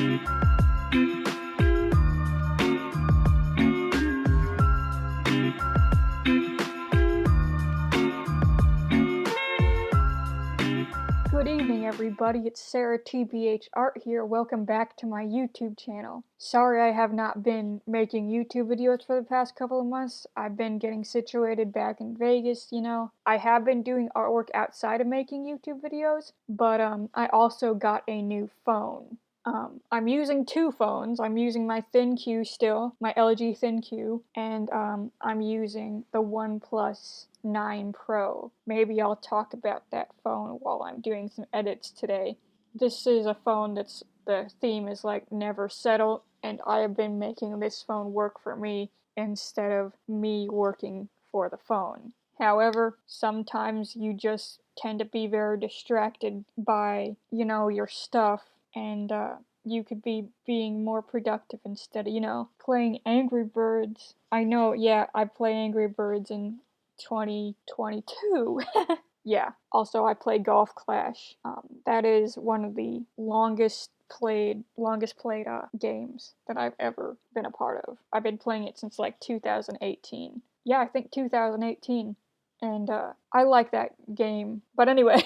Good evening, everybody. It's Sarahteabh Art here. Welcome back to my YouTube channel. Sorry I have not been making YouTube videos for the past couple of months. I've been getting situated back in Vegas, you know. I have been doing artwork outside of making YouTube videos, but I also got a new phone. I'm using two phones. I'm using my ThinQ still, my LG ThinQ, and I'm using the OnePlus 9 Pro. Maybe I'll talk about that phone while I'm doing some edits today. This is a phone that's, the theme is like never settle, and I have been making this phone work for me instead of me working for the phone. However, sometimes you just tend to be very distracted by, you know, your stuff, and you could be being more productive instead of, you know, playing Angry Birds. I know, yeah, I play Angry Birds in 2022. Yeah, also I play Golf Clash. That is one of the longest played games that I've ever been a part of. I've been playing it since like 2018. Yeah, I think 2018. And I like that game. But anyway,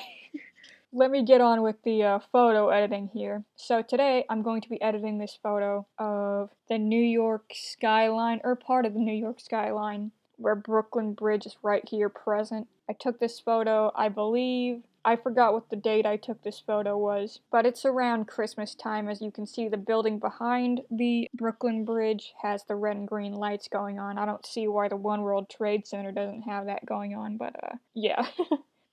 let me get on with the photo editing here. So today I'm going to be editing this photo of the New York skyline, or part of the New York skyline, where Brooklyn Bridge is right here present. I took this photo, I believe, I forgot what the date I took this photo was, but it's around Christmas time. As you can see, the building behind the Brooklyn Bridge has the red and green lights going on. I don't see why the One World Trade Center doesn't have that going on, but yeah.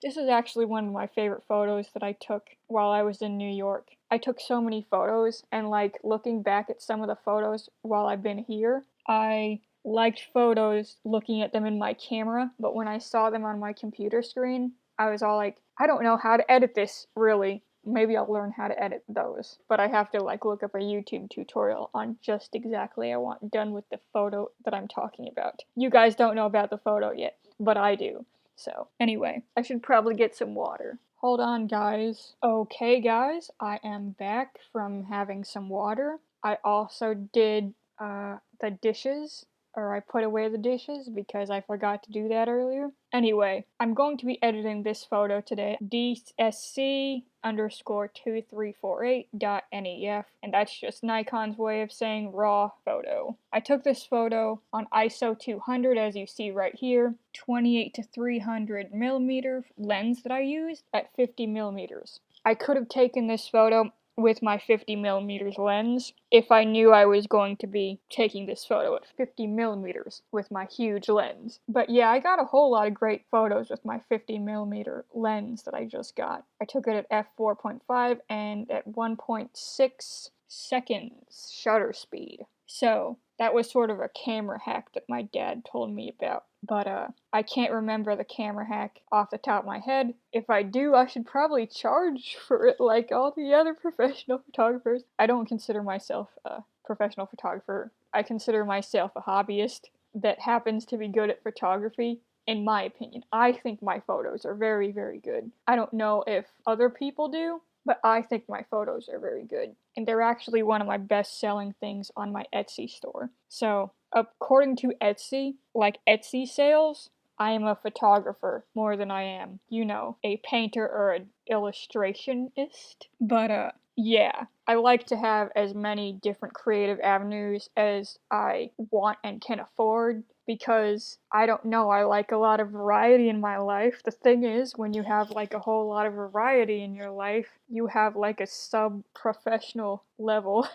This is actually one of my favorite photos that I took while I was in New York. I took so many photos, and like looking back at some of the photos while I've been here, I liked photos looking at them in my camera, but when I saw them on my computer screen, I was all like, I don't know how to edit this, really. Maybe I'll learn how to edit those. But I have to like look up a YouTube tutorial on just exactly I want done with the photo that I'm talking about. You guys don't know about the photo yet, but I do. So, anyway, I should probably get some water. Hold on, guys. Okay, guys, I am back from having some water. I also did the dishes, or I put away the dishes because I forgot to do that earlier. Anyway, I'm going to be editing this photo today, dsc_2348.nef, and that's just Nikon's way of saying raw photo. I took this photo on ISO 200, as you see right here, 28 to 300 millimeter lens that I used at 50 millimeters. I could have taken this photo with my 50 millimeters lens if I knew I was going to be taking this photo at 50 millimeters with my huge lens. But yeah, I got a whole lot of great photos with my 50 millimeter lens that I just got. I took it at f4.5 and at 1.6 seconds shutter speed. So that was sort of a camera hack that my dad told me about. But I can't remember the camera hack off the top of my head. If I do, I should probably charge for it like all the other professional photographers. I don't consider myself a professional photographer. I consider myself a hobbyist that happens to be good at photography, in my opinion. I think my photos are very, very good. I don't know if other people do, but I think my photos are very good. And they're actually one of my best-selling things on my Etsy store. So, according to Etsy, like Etsy sales, I am a photographer more than I am, you know, a painter or an illustrationist. But, yeah, I like to have as many different creative avenues as I want and can afford, because I don't know, I like a lot of variety in my life. The thing is, when you have like a whole lot of variety in your life, you have like a sub-professional level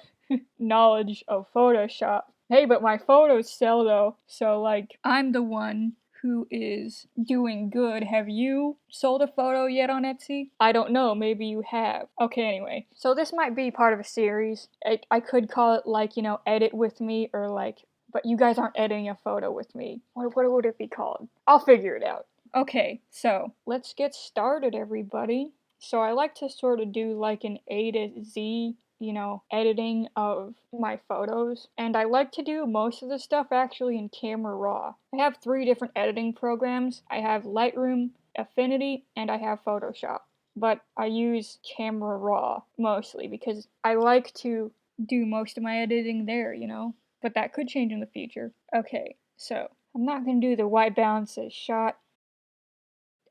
knowledge of Photoshop. Hey, but my photos sell though, so like, I'm the one who is doing good. Have you sold a photo yet on Etsy? I don't know, maybe you have. Okay, anyway. So this might be part of a series. I could call it like, you know, edit with me, or like, but you guys aren't editing a photo with me. What would it be called? I'll figure it out. Okay, so let's get started, everybody. So I like to sort of do like an A to Z, you know, editing of my photos. And I like to do most of the stuff actually in Camera Raw. I have 3 different editing programs. I have Lightroom, Affinity, and I have Photoshop. But I use Camera Raw mostly because I like to do most of my editing there, you know? But that could change in the future. Okay, so I'm not gonna do the white balance as shot.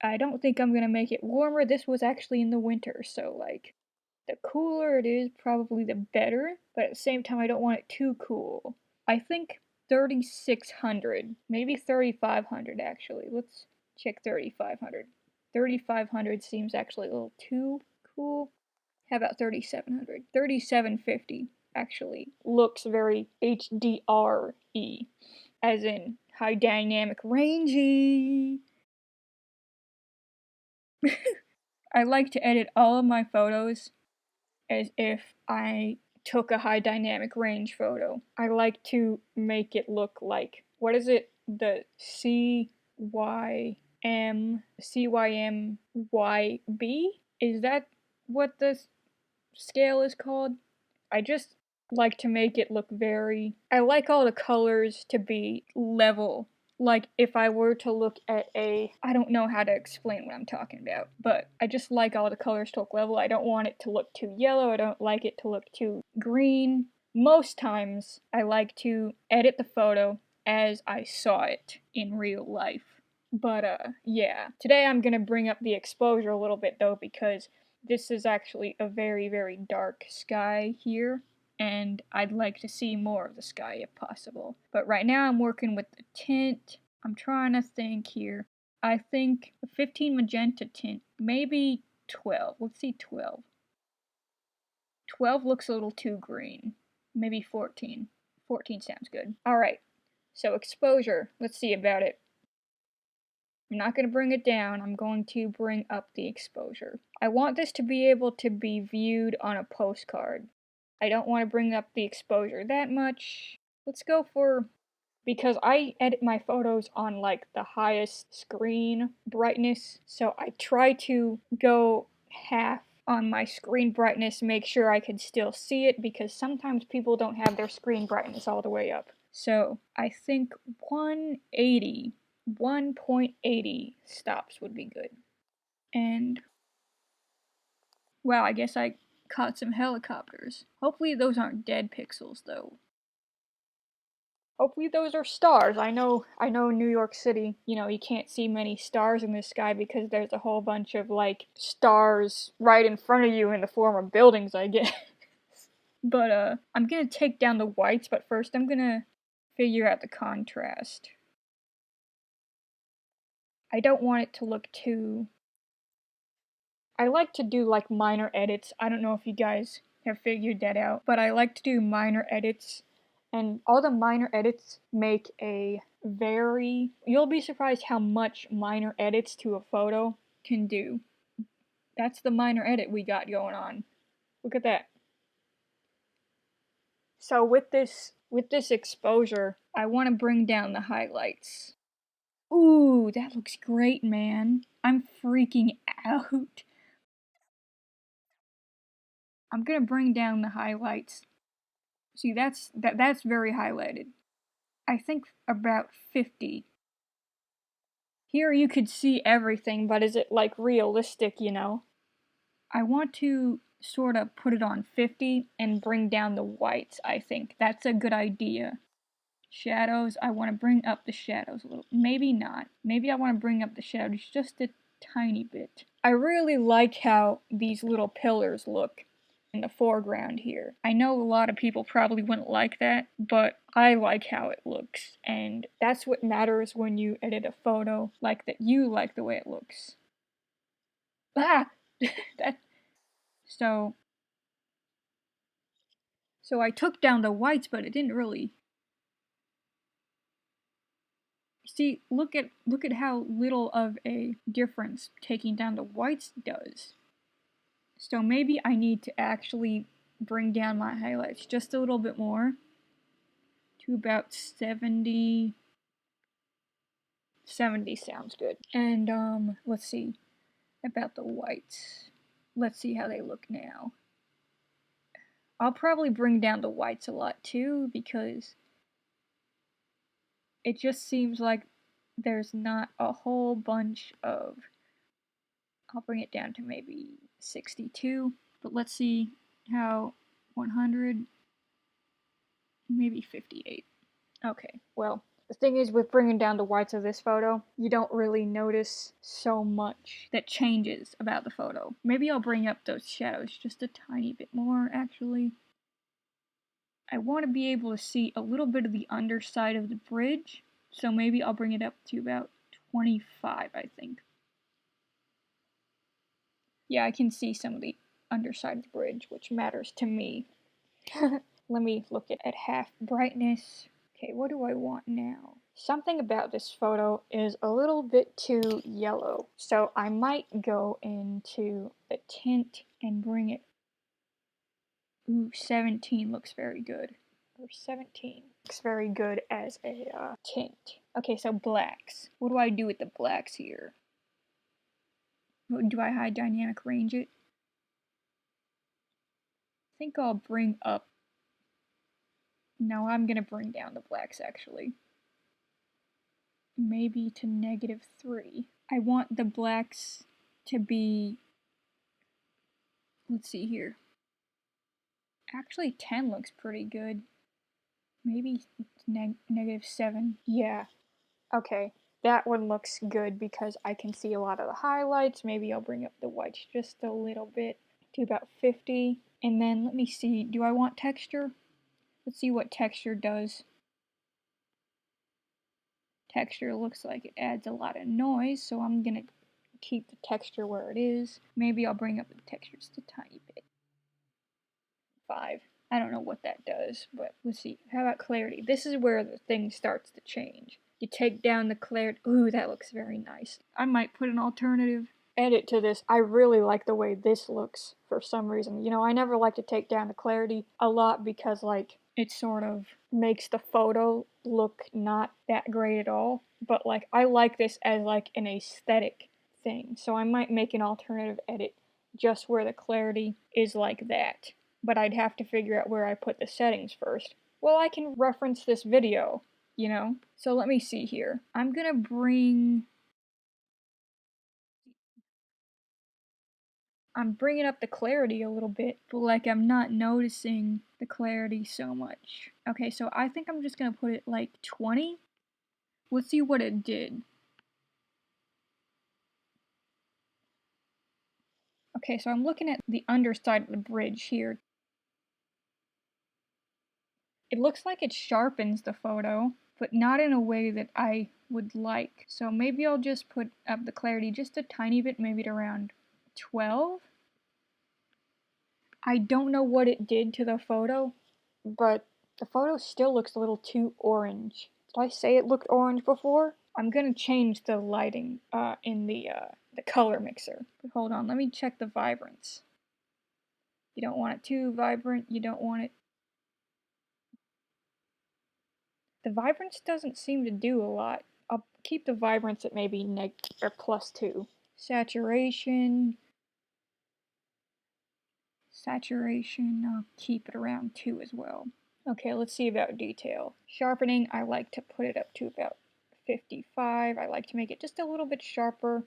I don't think I'm gonna make it warmer. This was actually in the winter, so like the cooler it is, probably the better, but at the same time I don't want it too cool. I think 3600, maybe 3500 actually. Let's check 3500. 3500 seems actually a little too cool. How about 3700? 3750 actually looks very HDR-y, as in high dynamic rangy. I like to edit all of my photos as if I took a high dynamic range photo. I like to make it look like, what is it? The CYMYB? Is that what the scale is called? I just like to make it look very, I like all the colors to be level. Like if I were to look at I don't know how to explain what I'm talking about, but I just like all the colors to look level. I don't want it to look too yellow. I don't like it to look too green. Most times I like to edit the photo as I saw it in real life. But yeah. Today I'm gonna bring up the exposure a little bit though, because this is actually a very, very dark sky here, and I'd like to see more of the sky if possible. But right now I'm working with the tint. I'm trying to think here. I think a 15 magenta tint, maybe 12. Let's see 12. 12 looks a little too green. Maybe 14. 14 sounds good. Alright, so exposure. Let's see about it. I'm not going to bring it down, I'm going to bring up the exposure. I want this to be able to be viewed on a postcard. I don't want to bring up the exposure that much. Let's go for, because I edit my photos on like the highest screen brightness, so I try to go half on my screen brightness, make sure I can still see it, because sometimes people don't have their screen brightness all the way up. So I think 1.80 stops would be good. And, wow, I guess I caught some helicopters. Hopefully those aren't dead pixels, though. Hopefully those are stars. I know New York City, you know, you can't see many stars in the sky because there's a whole bunch of, like, stars right in front of you in the form of buildings, I guess. But, I'm gonna take down the whites, but first I'm gonna figure out the contrast. I don't want it to look too... I like to do like minor edits. I don't know if you guys have figured that out, but I like to do minor edits, and all the minor edits make a very... You'll be surprised how much minor edits to a photo can do. That's the minor edit we got going on. Look at that. So with this exposure, I want to bring down the highlights. Ooh, that looks great, man. I'm freaking out. I'm gonna bring down the highlights. See, that's very highlighted. I think about 50. Here you could see everything, but is it like realistic, you know? I want to sort of put it on 50 and bring down the whites, I think. That's a good idea. Shadows, I want to bring up the shadows a little. Maybe not. Maybe I want to bring up the shadows just a tiny bit. I really like how these little pillars look in the foreground here. I know a lot of people probably wouldn't like that, but I like how it looks, and that's what matters when you edit a photo, like that you like the way it looks. Ah! that... So I took down the whites, but it didn't really... See, look at how little of a difference taking down the whites does. So maybe I need to actually bring down my highlights just a little bit more, to about 70. 70 sounds good. And let's see about the whites. Let's see how they look now. I'll probably bring down the whites a lot too, because it just seems like there's not a whole bunch of... I'll bring it down to maybe 62, but let's see how 100... maybe 58. Okay, well, the thing is with bringing down the whites of this photo, you don't really notice so much that changes about the photo. Maybe I'll bring up those shadows just a tiny bit more, actually. I want to be able to see a little bit of the underside of the bridge, so maybe I'll bring it up to about 25, I think. Yeah, I can see some of the underside of the bridge, which matters to me. Let me look at half brightness. Okay, what do I want now? Something about this photo is a little bit too yellow, so I might go into the tint and bring it. Ooh, 17 looks very good. Or 17 looks very good as a tint. Okay, so blacks. What do I do with the blacks here? Do I high dynamic range it? I think I'll bring up. No, I'm gonna bring down the blacks actually. Maybe to -3. I want the blacks to be. Let's see here. Actually, 10 looks pretty good. Maybe -7. Yeah. Okay. That one looks good because I can see a lot of the highlights. Maybe I'll bring up the whites just a little bit to about 50. And then let me see. Do I want texture? Let's see what texture does. Texture looks like it adds a lot of noise, so I'm gonna keep the texture where it is. Maybe I'll bring up the texture just a tiny bit. 5. I don't know what that does, but let's see. How about clarity? This is where the thing starts to change. You take down the clarity. Ooh, that looks very nice. I might put an alternative edit to this. I really like the way this looks for some reason. You know, I never like to take down the clarity a lot because, like, it sort of makes the photo look not that great at all. But, like, I like this as, like, an aesthetic thing. So I might make an alternative edit just where the clarity is like that. But I'd have to figure out where I put the settings first. Well, I can reference this video, you know? So let me see here. I'm gonna bring. I'm bringing up the clarity a little bit, but like I'm not noticing the clarity so much. Okay, so I think I'm just gonna put it like 20. Let's see what it did. Okay, so I'm looking at the underside of the bridge here. It looks like it sharpens the photo, but not in a way that I would like. So maybe I'll just put up the clarity just a tiny bit, maybe to around 12. I don't know what it did to the photo, but the photo still looks a little too orange. Did I say it looked orange before? I'm gonna change the lighting in the color mixer. But hold on, let me check the vibrance. You don't want it too vibrant, you don't want it. The vibrance doesn't seem to do a lot. I'll keep the vibrance at maybe +2. Saturation, I'll keep it around 2 as well. Okay, let's see about detail. Sharpening, I like to put it up to about 55. I like to make it just a little bit sharper.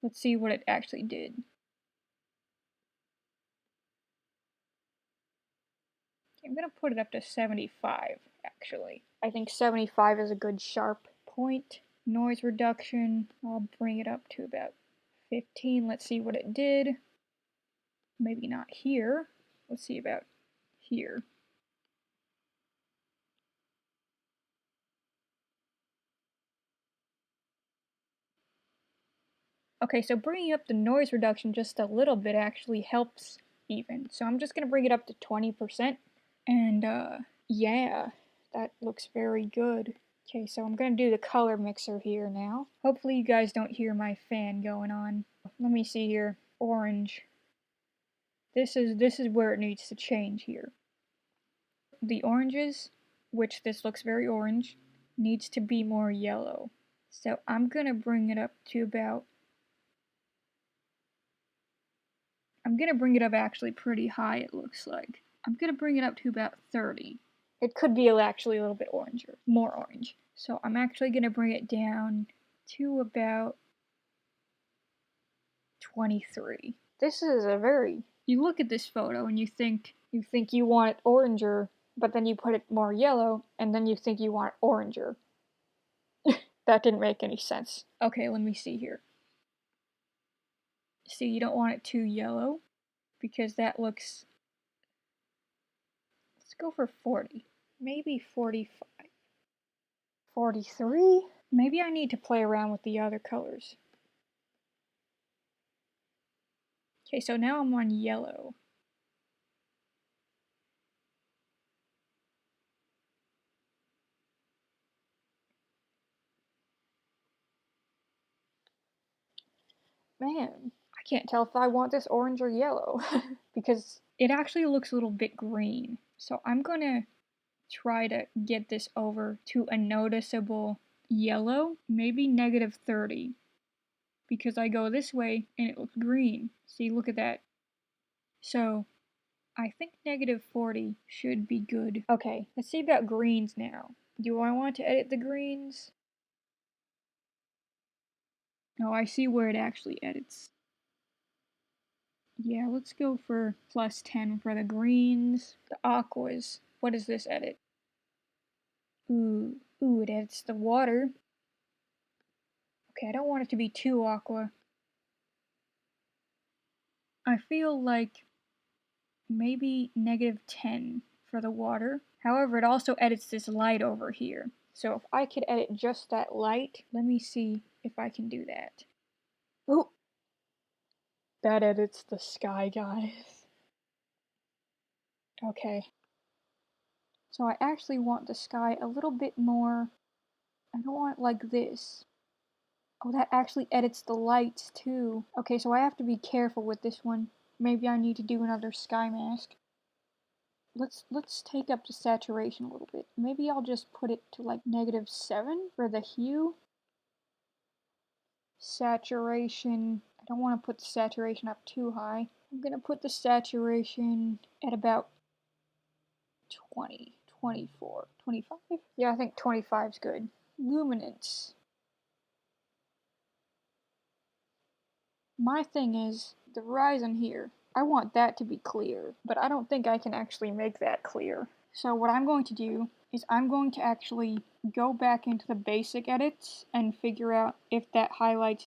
Let's see what it actually did. Okay, I'm gonna put it up to 75, actually. I think 75 is a good sharp point. Noise reduction, I'll bring it up to about 15. Let's see what it did. Maybe not here. Let's see about here. Okay, so bringing up the noise reduction just a little bit actually helps even. So I'm just going to bring it up to 20%. And yeah, that looks very good. Okay, so I'm going to do the color mixer here now. Hopefully you guys don't hear my fan going on. Let me see here. Orange. This is where it needs to change here. The oranges, which this looks very orange, needs to be more yellow. So I'm going to bring it up to about. I'm going to bring it up actually pretty high, it looks like. I'm going to bring it up to about 30. It could be actually a little bit oranger, more orange. So I'm actually going to bring it down to about 23. This is a very. You look at this photo and you think you want it oranger, but then you put it more yellow, and then you think you want it oranger. That didn't make any sense. Okay, let me see here. See, you don't want it too yellow, because that looks... Let's go for 40. Maybe 45. 43? Maybe I need to play around with the other colors. Okay, so now I'm on yellow. Man, I can't tell if I want this orange or yellow because it actually looks a little bit green. So I'm gonna try to get this over to a noticeable yellow, maybe -30, because I go this way and it looks green. See, look at that. So I think -40 should be good. Okay, let's see about greens now. Do I want to edit the greens? Oh, I see where it actually edits. Yeah, let's go for +10 for the greens. The aquas. What does this edit? Ooh, it edits the water. Okay, I don't want it to be too aqua. I feel like maybe -10 for the water. However, it also edits this light over here. So if I could edit just that light, let me see if I can do that. Oh! That edits the sky, guys. Okay. So I actually want the sky a little bit more. I don't want it like this. Oh, that actually edits the lights too. Okay, so I have to be careful with this one. Maybe I need to do another sky mask. Let's take up the saturation a little bit. Maybe I'll just put it to like -7 for the hue. Saturation. I don't want to put the saturation up too high. I'm gonna put the saturation at about 20, 24, 25. Yeah, I think 25 is good. Luminance. My thing is, the horizon here, I want that to be clear, but I don't think I can actually make that clear. So what I'm going to do is I'm going to actually go back into the basic edits and figure out if that highlights.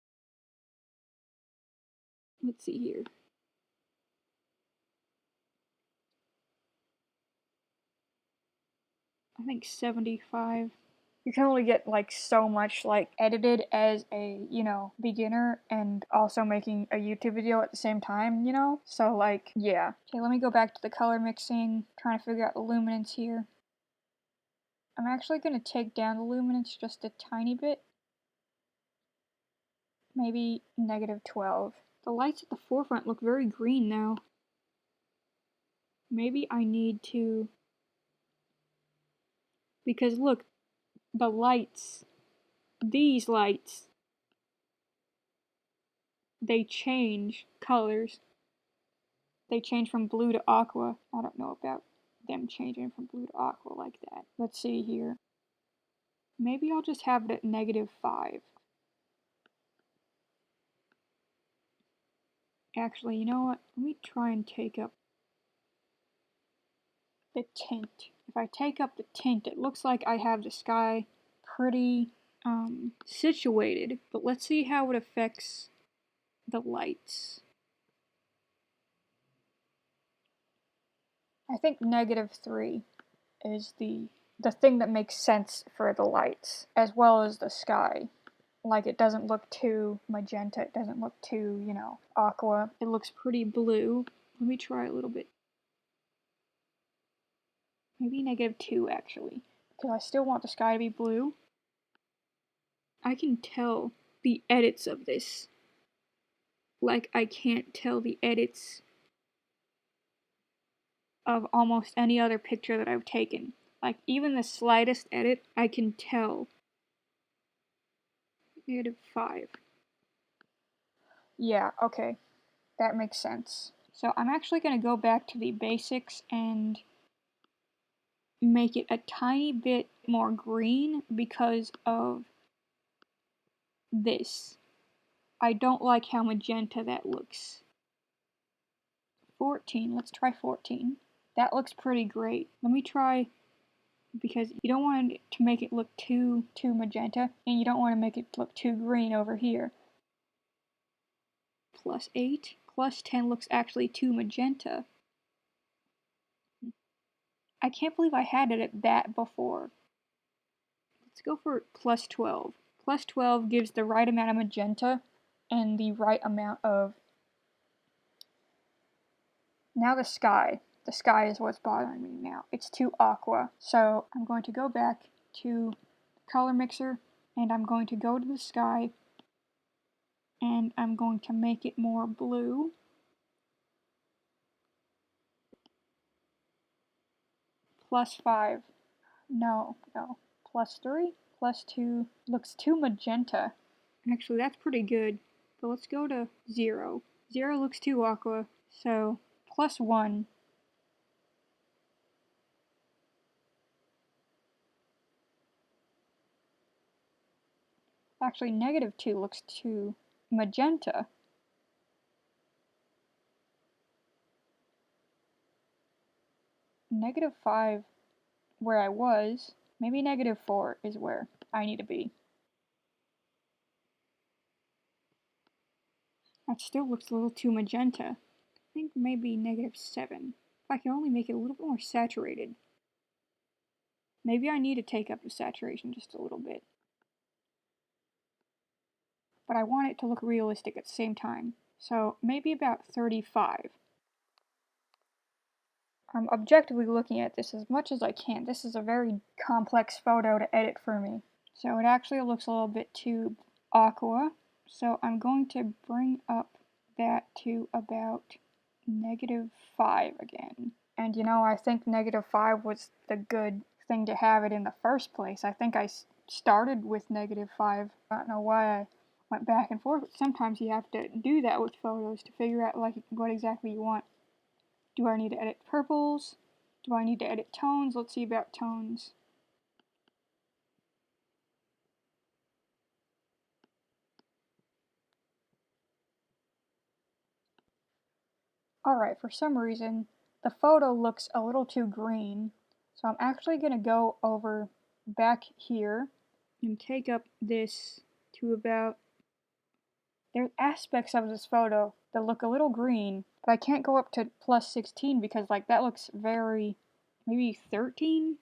Let's see here. I think 75. You can only get like so much like edited as a, beginner and also making a YouTube video at the same time, So like, yeah. Okay, let me go back to the color mixing, trying to figure out the luminance here. I'm actually going to take down the luminance just a tiny bit. Maybe -12. The lights at the forefront look very green now. Maybe I need to... Because look, the lights, these lights, they change colors. They change from blue to aqua. I don't know about them changing from blue to aqua like that. Let's see here. Maybe I'll just have it at -5. Actually, you know what? Let me try and take up the tint. If I take up the tint, it looks like I have the sky pretty situated. But let's see how it affects the lights. I think -3 is the thing that makes sense for the lights, as well as the sky. Like, it doesn't look too magenta, it doesn't look too, aqua. It looks pretty blue. Let me try a little bit. Maybe -2, actually, because I still want the sky to be blue. I can tell the edits of this. Like, I can't tell the edits of almost any other picture that I've taken. Like, even the slightest edit, I can tell. -5. Yeah, okay. That makes sense. So I'm actually going to go back to the basics and make it a tiny bit more green because of this. I don't like how magenta that looks. 14, let's try 14. That looks pretty great. Let me try, because you don't want to make it look too magenta, and you don't want to make it look too green over here. +8, +10 looks actually too magenta. I can't believe I had it at that before. Let's go for +12. +12 gives the right amount of magenta and the right amount of... Now the sky. The sky is what's bothering me now. It's too aqua. So I'm going to go back to the color mixer, and I'm going to go to the sky, and I'm going to make it more blue. +5. No. +3, +2. Looks too magenta. Actually, that's pretty good. But let's go to 0. 0 looks too aqua. So +1. Actually, -2 looks too magenta. -5, where I was. Maybe -4 is where I need to be. That still looks a little too magenta. I think maybe -7. If I can only make it a little bit more saturated. Maybe I need to take up the saturation just a little bit. But I want it to look realistic at the same time. So maybe about 35. I'm objectively looking at this as much as I can. This is a very complex photo to edit for me. So it actually looks a little bit too aqua. So I'm going to bring up that to about -5 again. And you know, I think -5 was the good thing to have it in the first place. I think I started with -5. I don't know why I went back and forth, but sometimes you have to do that with photos to figure out like what exactly you want. Do I need to edit purples? Do I need to edit tones? Let's see about tones. Alright, for some reason, the photo looks a little too green, so I'm actually going to go over back here and take up this to about... There are aspects of this photo that look a little green, but I can't go up to +16 because like that looks very... maybe 13?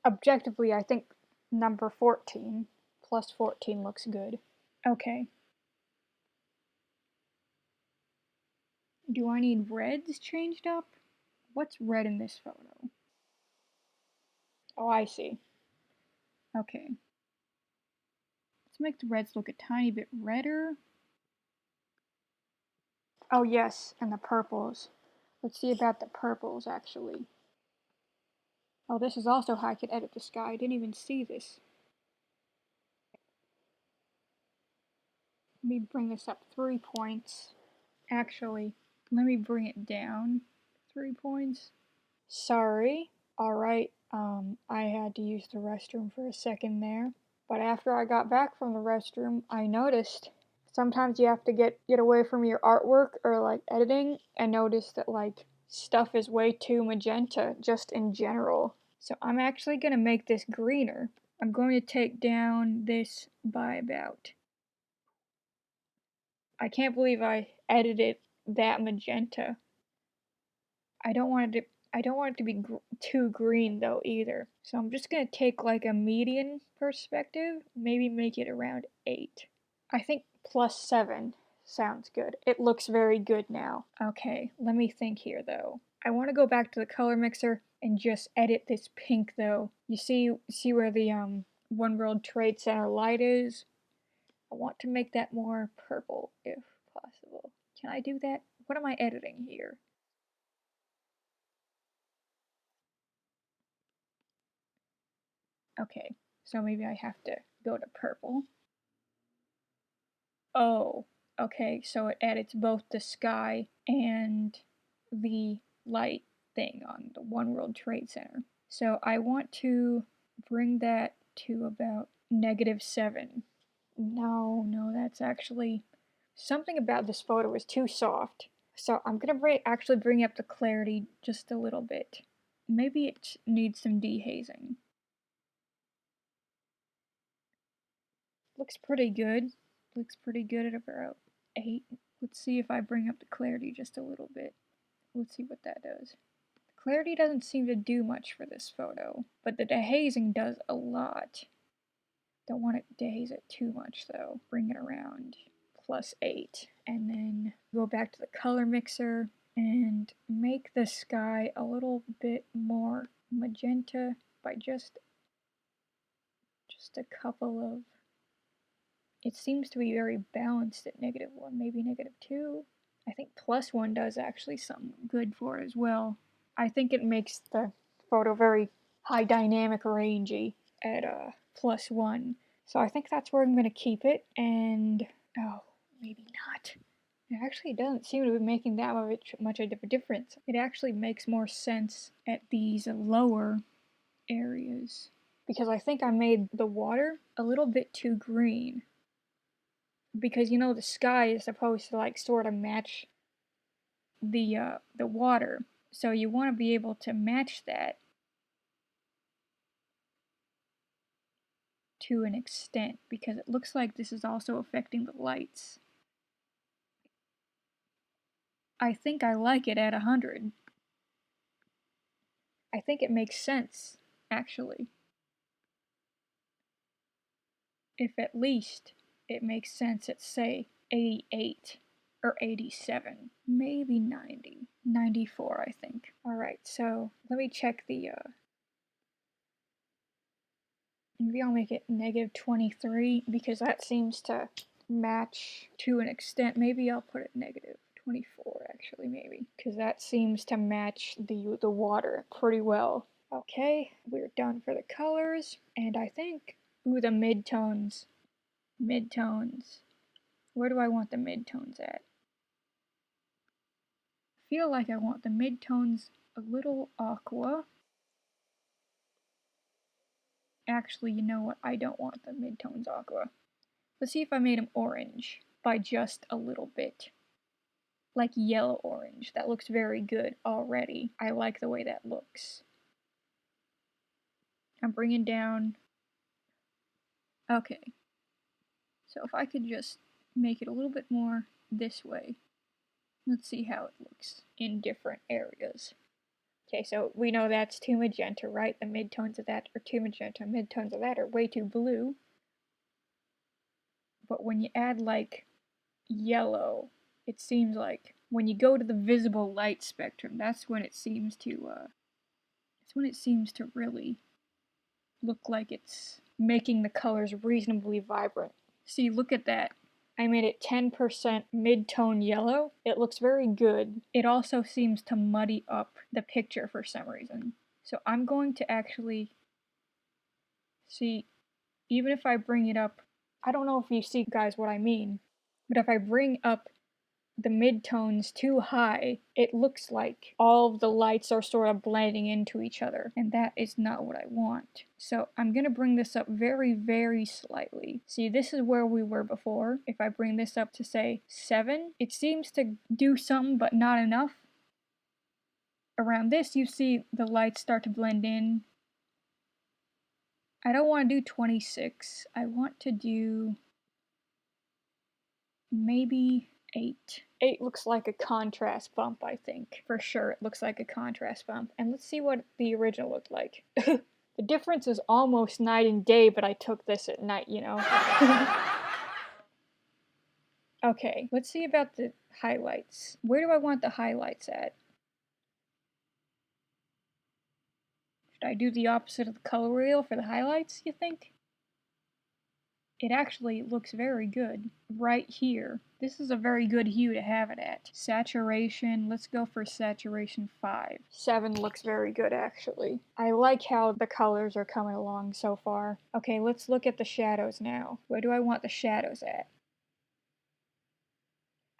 Objectively, I think number 14, +14 looks good. Okay. Do I need reds changed up? What's red in this photo? Oh, I see. Okay. Let's make the reds look a tiny bit redder. Oh yes, and the purples. Let's see about the purples, actually. Oh, this is also how I could edit the sky. I didn't even see this. Let me bring this up 3 points. Actually, let me bring it down 3 points. Sorry. Alright, I had to use the restroom for a second there. But after I got back from the restroom, I noticed sometimes you have to get away from your artwork or like editing and notice that like stuff is way too magenta just in general. So I'm actually going to make this greener. I'm going to take down this by about... I can't believe I edited that magenta. I don't want it to be too green though either. So I'm just going to take like a median perspective, maybe make it around 8. I think +7 sounds good. It looks very good now. Okay, let me think here though. I want to go back to the color mixer and just edit this pink though. You see where the One World Trade Center light is? I want to make that more purple if possible. Can I do that? What am I editing here? Okay, so maybe I have to go to purple. Oh, okay, so it edits both the sky and the light thing on the One World Trade Center. So I want to bring that to about -7. No, that's actually... Something about this photo is too soft. So I'm gonna actually bring up the clarity just a little bit. Maybe it needs some dehazing. Looks pretty good. Looks pretty good at about 8. Let's see if I bring up the clarity just a little bit. Let's see what that does. Clarity doesn't seem to do much for this photo, but the dehazing does a lot. Don't want to dehaze it too much though. Bring it around +8. And then go back to the color mixer and make the sky a little bit more magenta by just a couple of... It seems to be very balanced at -1, maybe -2. I think +1 does actually something good for it as well. I think it makes the photo very high dynamic rangey at +1. So I think that's where I'm going to keep it, and oh, maybe not. It actually doesn't seem to be making that much of a difference. It actually makes more sense at these lower areas, because I think I made the water a little bit too green. Because you know the sky is supposed to like sort of match the water, so you want to be able to match that to an extent, because it looks like this is also affecting the lights. I think I like it at 100. I think it makes sense, actually. If at least it makes sense at, say, 88 or 87, maybe 90, 94, I think. Alright, so let me check the, maybe I'll make it -23, because that seems to match to an extent. Maybe I'll put it -24, actually, maybe, because that seems to match the water pretty well. Okay, we're done for the colors, and I think, ooh, the midtones. Midtones. Where do I want the midtones at? I feel like I want the midtones a little aqua. Actually, you know what? I don't want the midtones aqua. Let's see if I made them orange by just a little bit. Like yellow orange. That looks very good already. I like the way that looks. I'm bringing down... Okay. So if I could just make it a little bit more this way. Let's see how it looks in different areas. Okay, so we know that's too magenta, right? The midtones of that are too magenta. Midtones of that are way too blue. But when you add like yellow, it seems like when you go to the visible light spectrum, that's when it seems to really look like it's making the colors reasonably vibrant. See, look at that. I made it 10% mid-tone yellow. It looks very good. It also seems to muddy up the picture for some reason. So I'm going to actually see, even if I bring it up, I don't know if you see guys what I mean, but if I bring up the midtones too high, it looks like all of the lights are sort of blending into each other, and that is not what I want. So I'm gonna bring this up very, very slightly. See, this is where we were before. If I bring this up to, say, 7, it seems to do something, but not enough. Around this, you see the lights start to blend in. I don't want to do 26. I want to do maybe 8. 8 looks like a contrast bump, I think. For sure, it looks like a contrast bump. And let's see what the original looked like. The difference is almost night and day, but I took this at night, you know? Okay, let's see about the highlights. Where do I want the highlights at? Should I do the opposite of the color wheel for the highlights, you think? It actually looks very good right here. This is a very good hue to have it at. Saturation, let's go for saturation 5. 7 looks very good actually. I like how the colors are coming along so far. Okay, let's look at the shadows now. Where do I want the shadows at?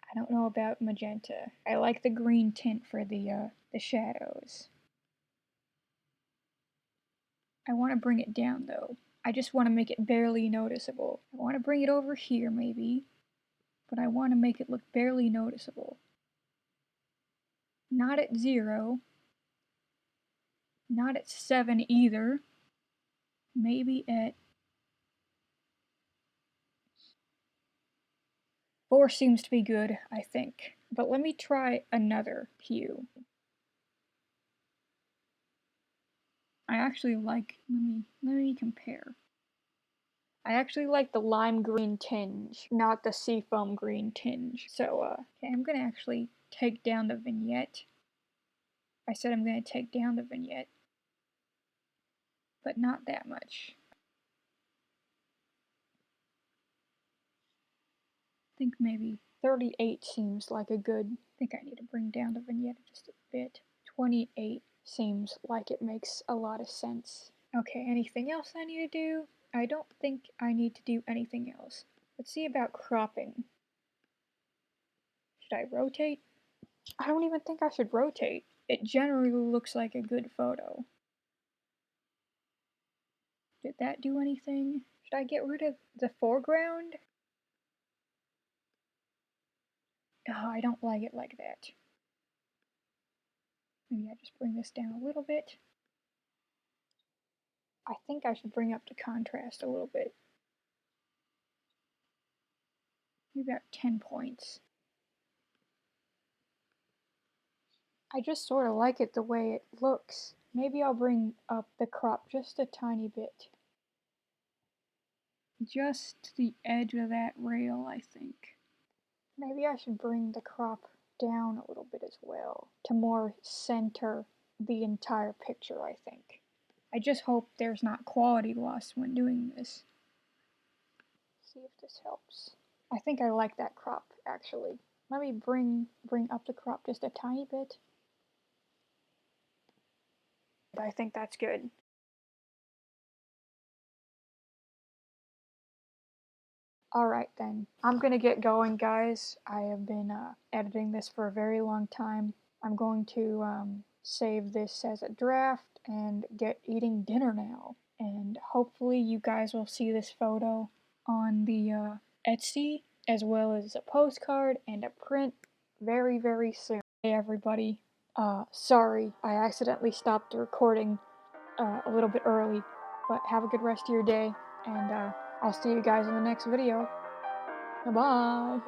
I don't know about magenta. I like the green tint for the shadows. I want to bring it down though. I just want to make it barely noticeable. I want to bring it over here maybe, but I want to make it look barely noticeable. Not at 0, not at 7 either, maybe at 4 seems to be good, I think. But let me try another hue. I actually like, let me compare. I actually like the lime green tinge, not the seafoam green tinge. So, okay, I'm gonna actually take down the vignette. I said I'm gonna take down the vignette, but not that much. I think maybe 38 seems like a good, I think I need to bring down the vignette just a bit. 28 seems like it makes a lot of sense. Okay, anything else I need to do? I don't think I need to do anything else. Let's see about cropping. Should I rotate? I don't even think I should rotate. It generally looks like a good photo. Did that do anything? Should I get rid of the foreground? Oh, I don't like it like that. Maybe I just bring this down a little bit. I think I should bring up the contrast a little bit. Maybe about 10 points. I just sort of like it the way it looks. Maybe I'll bring up the crop just a tiny bit. Just to the edge of that rail, I think. Maybe I should bring the crop down a little bit as well to more center the entire picture, I think. I just hope there's not quality loss when doing this. See if this helps. I think I like that crop, actually. Let me bring up the crop just a tiny bit. I think that's good. Alright then, I'm gonna get going, guys. I have been editing this for a very long time. I'm going to save this as a draft and get eating dinner now. And hopefully you guys will see this photo on the Etsy, as well as a postcard and a print very, very soon. Hey everybody, sorry I accidentally stopped the recording a little bit early, but have a good rest of your day, and I'll see you guys in the next video. Bye.